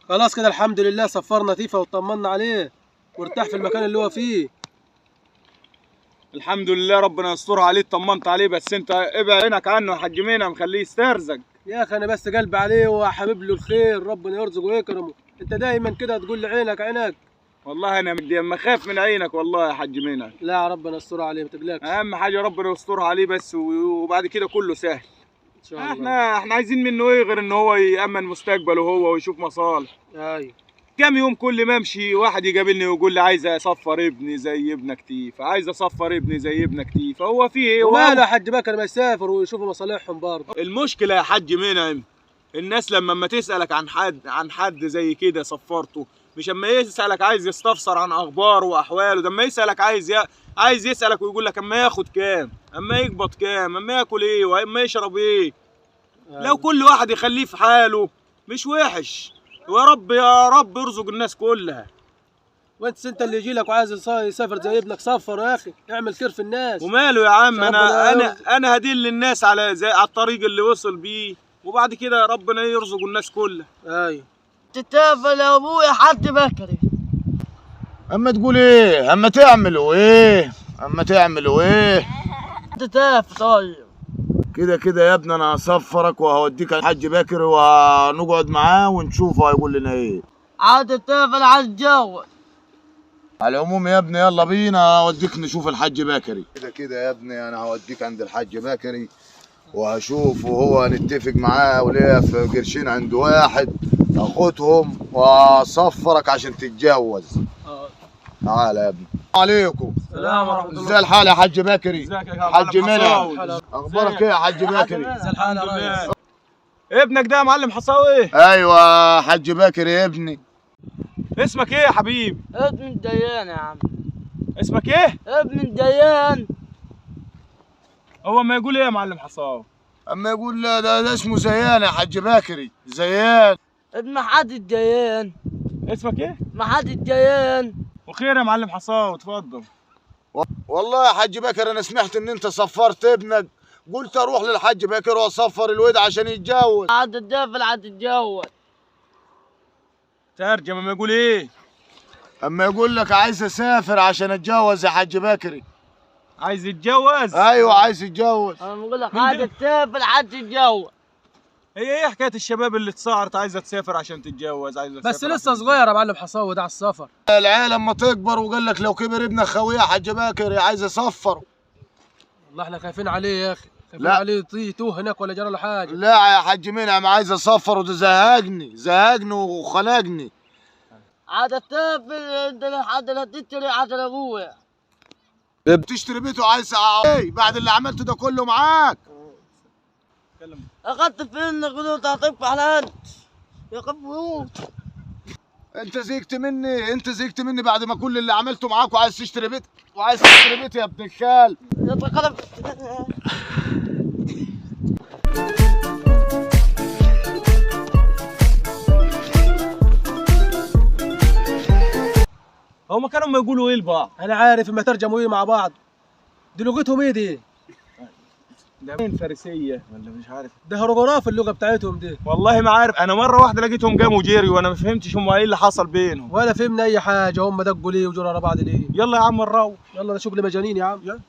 خلاص كده الحمد لله، صفرنا تيفا وطمنا عليه وارتاح في المكان اللي هو فيه. الحمد لله، ربنا يسترها عليه. اطمنت عليه، بس انت ابعد عينك عنه يا حاج مينا، مخليه يسترزق. يا اخي انا بس قلبي عليه وحبيب له الخير، ربنا يرزقه ويكرمه. انت دايما كده تقول لي عينك عينك. والله انا مدي اما خاف من عينك والله يا حاج مينا. لا ربنا يسترها عليه ما تقلقش. اهم حاجه ربنا يسترها عليه بس، وبعد كده كله سهل. ان شاء الله. احنا عايزين منه ايه غير ان هو يامن مستقبله هو ويشوف مصالح. ايوه. كام يوم كل ما امشي واحد يقابلني ويقول لي عايز اصفر ابني زي ابنك تيفا، عايز اصفر ابني زي ابنك تيفا. هو في ايه؟ وماله يا حاج بكر ما يسافر ويشوفوا مصالحهم برضه. المشكله يا حاج منعم، الناس لما تسالك عن حد زي كده صفرته، مش اما يسالك عايز يستفسر عن اخباره واحواله، ده اما يسالك عايز يسالك ويقول لك اما ياخد كام، اما يقبض كام، اما ياكل ايه، واما يشرب ايه. لو كل واحد يخليه في حاله مش وحش. ويا رب يا رب يرزق الناس كلها. وانت اللي يجي لك وعايز يسافر زي ابنك، صفر يا اخي، اعمل خير في الناس. وماله يا عم، انا هدل الناس على الطريق اللي وصل بيه، وبعد كده ربنا يرزق الناس كلها. ايوه. تتافل يا ابويا حد بكري. اما تقول ايه؟ اما تعملوا ايه؟ تتافل طيب. كده يا ابني انا هصفرك وهوديك الحاج بكري ونقعد معاه ونشوفه هيقول لنا ايه. عاد تتافل على الجو. على العموم يا ابني يلا بينا اوديك نشوف الحاج بكري. كده يا ابني انا هوديك عند الحاج بكري وهشوفه وهو نتفق معاه وليه في قرشين عند واحد اخدهم واصفرك عشان تتجوز. تعالى يا ابني. عليكم. السلام ورحمة الله. ازاي الحال يا حاج بكري؟ ازيك يا حاج منى، حصاوي؟ اخبارك ايه يا حاج بكري؟ الحمد لله. ابنك ده يا معلم حصاوي؟ ايوه حاج بكري يا ابني. اسمك ايه يا حبيب؟ ابن الديان يا عم. اسمك ايه؟ ابن الديان. هو ما يقول ايه يا معلم حصاوي؟ اما يقول لا ده اسمه زيان يا حاج بكري، زيان. ابن حد الديان. اسمك ايه؟ محد الديان. وخير يا معلم حصاوي، اتفضل. والله يا حاج بكر انا سمعت ان انت صفرت ابنك، قلت اروح للحاج بكر واصفر الواد عشان يتجوز. عاد تتافل عاد تتجوز. ترجم ما يقول ايه؟ اما يقول لك عايز اسافر عشان اتجوز يا حاج بكري. عايز يتجوز؟ ايوه عايز يتجوز. انا بقول لك عاد تتافل عاد تتجوز. هي ايه حكايه الشباب اللي تصارت عايزه تسافر عشان تتجوز؟ بس لسه صغير يا معلم حصاوي ده على السفر. العيال لما تكبر وقال لك لو كبر ابنك خويه حاج بكري عايز يصفر. والله احنا خايفين عليه يا اخي، خايفين لا. عليه يتوه هناك ولا جرى له حاجه. لا يا حاج منعم عايز اصفر وده زهقني وخنقني. عاد تتافل حد لا تشتري عاد ابويا. بتشتري بيته عايز ايه بعد اللي عملته ده كله معاك؟ اخذت فين قلت تعطيك حلال يا قبوط. انت زهقت مني بعد ما كل اللي عملته معاك وعايز تشتري بيت يا ابن الخال. يتقلب. هما كانوا ما يقولوا ايه لبعض؟ انا عارف ما ترجموا ايه مع بعض. دي لغتهم ايه دي؟ ده مين فارسيه ولا مش عارف؟ ده هيروغراف اللغه بتاعتهم دي. والله ما عارف، انا مره واحده لقيتهم قاموا جري وانا ما فهمتش هم ايه اللي حصل بينهم. ولا فهمنا اي حاجه، هم دقوا ليه وجروا على بعض ليه؟ يلا يا عم نروح. يلا ده شغل مجانين يا عم. يلا.